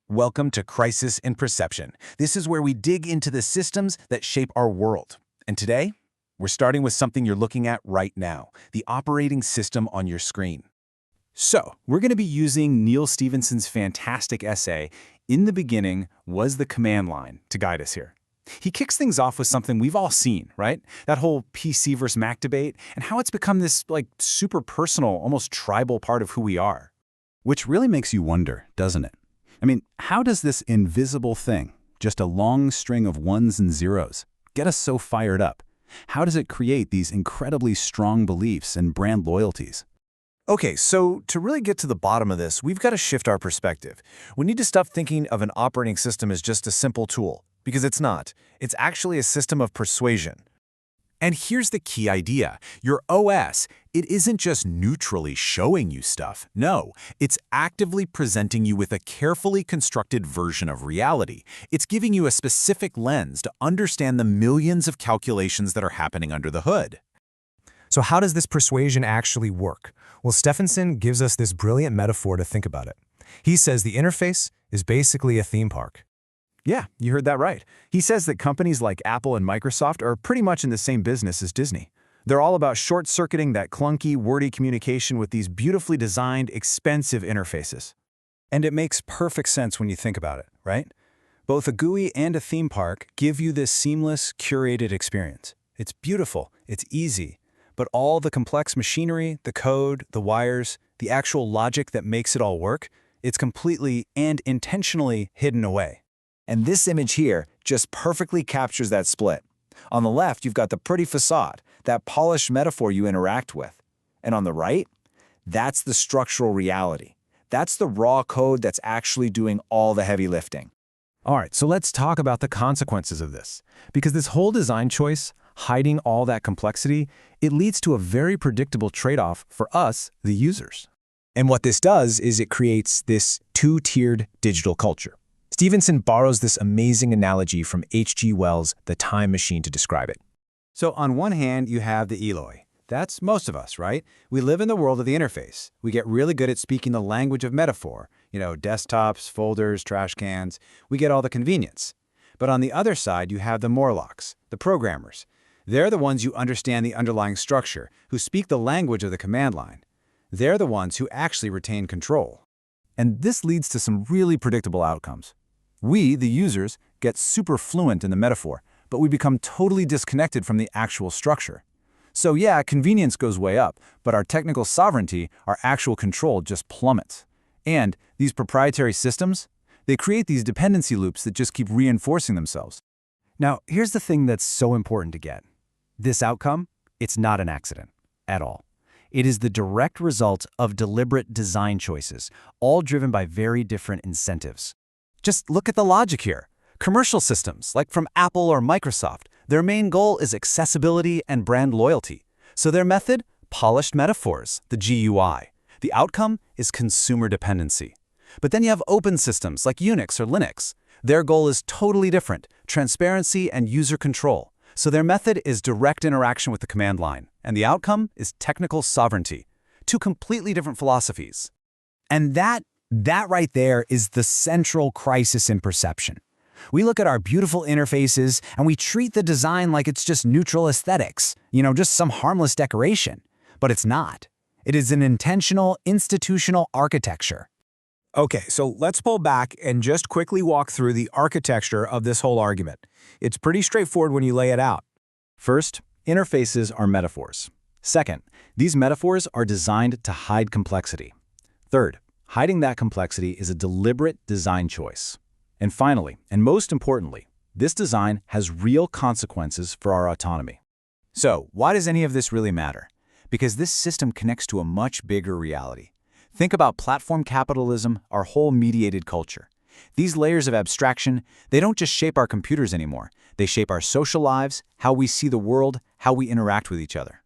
Welcome to Crisis in Perception. This is where we dig into the systems that shape our world. And today, we're starting with something you're looking at right now, the operating system on your screen. So, we're going to be using Neal Stephenson's fantastic essay, In the Beginning Was the Command Line, to guide us here. He kicks things off with something we've all seen, right? That whole PC versus Mac debate, and how it's become this, super personal, almost tribal part of who we are. Which really makes you wonder, doesn't it? I mean, how does this invisible thing, just a long string of ones and zeros, get us so fired up? How does it create these incredibly strong beliefs and brand loyalties? Okay, so to really get to the bottom of this, we've got to shift our perspective. We need to stop thinking of an operating system as just a simple tool, because it's not. It's actually a system of persuasion. And here's the key idea. Your OS, it isn't just neutrally showing you stuff. No, it's actively presenting you with a carefully constructed version of reality. It's giving you a specific lens to understand the millions of calculations that are happening under the hood. So how does this persuasion actually work? Well, Stephenson gives us this brilliant metaphor to think about it. He says the interface is basically a theme park. Yeah, you heard that right. He says that companies like Apple and Microsoft are pretty much in the same business as Disney. They're all about short-circuiting that clunky, wordy communication with these beautifully designed, expensive interfaces. And it makes perfect sense when you think about it, right? Both a GUI and a theme park give you this seamless, curated experience. It's beautiful, it's easy, but all the complex machinery, the code, the wires, the actual logic that makes it all work, it's completely and intentionally hidden away. And this image here just perfectly captures that split. On the left, you've got the pretty facade, that polished metaphor you interact with. And on the right, that's the structural reality. That's the raw code that's actually doing all the heavy lifting. All right, so let's talk about the consequences of this. Because this whole design choice, hiding all that complexity, it leads to a very predictable trade-off for us, the users. And what this does is it creates this two-tiered digital culture. Stephenson borrows this amazing analogy from H.G. Wells' The Time Machine to describe it. So on one hand, you have the Eloi. That's most of us, right? We live in the world of the interface. We get really good at speaking the language of metaphor. Desktops, folders, trash cans. We get all the convenience. But on the other side, you have the Morlocks, the programmers. They're the ones who understand the underlying structure, who speak the language of the command line. They're the ones who actually retain control. And this leads to some really predictable outcomes. We, the users, get super fluent in the metaphor, but we become totally disconnected from the actual structure. So yeah, convenience goes way up, but our technical sovereignty, our actual control just plummets. And these proprietary systems, they create these dependency loops that just keep reinforcing themselves. Now, here's the thing that's so important to get. This outcome, it's not an accident at all. It is the direct result of deliberate design choices, all driven by very different incentives. Just look at the logic here. Commercial systems, like from Apple or Microsoft, their main goal is accessibility and brand loyalty. So their method? Polished metaphors, the GUI. The outcome is consumer dependency. But then you have open systems like Unix or Linux. Their goal is totally different, transparency and user control. So their method is direct interaction with the command line. And the outcome is technical sovereignty. Two completely different philosophies. And that right there is the central crisis in perception. We look at our beautiful interfaces and we treat the design like it's just neutral aesthetics, just some harmless decoration. But it's not. It is an intentional, institutional architecture. Okay, so let's pull back and just quickly walk through the architecture of this whole argument. It's pretty straightforward when you lay it out. First, interfaces are metaphors. Second, these metaphors are designed to hide complexity. Third, hiding that complexity is a deliberate design choice. And finally, and most importantly, this design has real consequences for our autonomy. So, why does any of this really matter? Because this system connects to a much bigger reality. Think about platform capitalism, our whole mediated culture. These layers of abstraction, they don't just shape our computers anymore. They shape our social lives, how we see the world, how we interact with each other.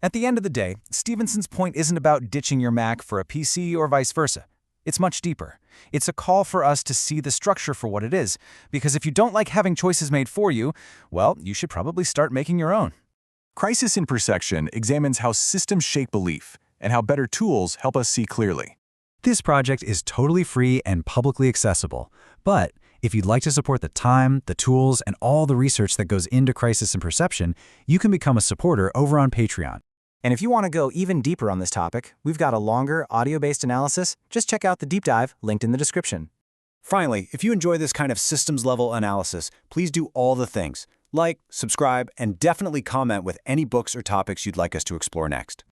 At the end of the day, Stephenson's point isn't about ditching your Mac for a PC or vice versa. It's much deeper. It's a call for us to see the structure for what it is, because if you don't like having choices made for you, well, you should probably start making your own. Crisis in Perception examines how systems shape belief and how better tools help us see clearly. This project is totally free and publicly accessible, but if you'd like to support the time, the tools, and all the research that goes into crisis and perception, you can become a supporter over on Patreon. And if you want to go even deeper on this topic, we've got a longer, audio-based analysis. Just check out the deep dive linked in the description. Finally, if you enjoy this kind of systems-level analysis, please do all the things. Like, subscribe, and definitely comment with any books or topics you'd like us to explore next.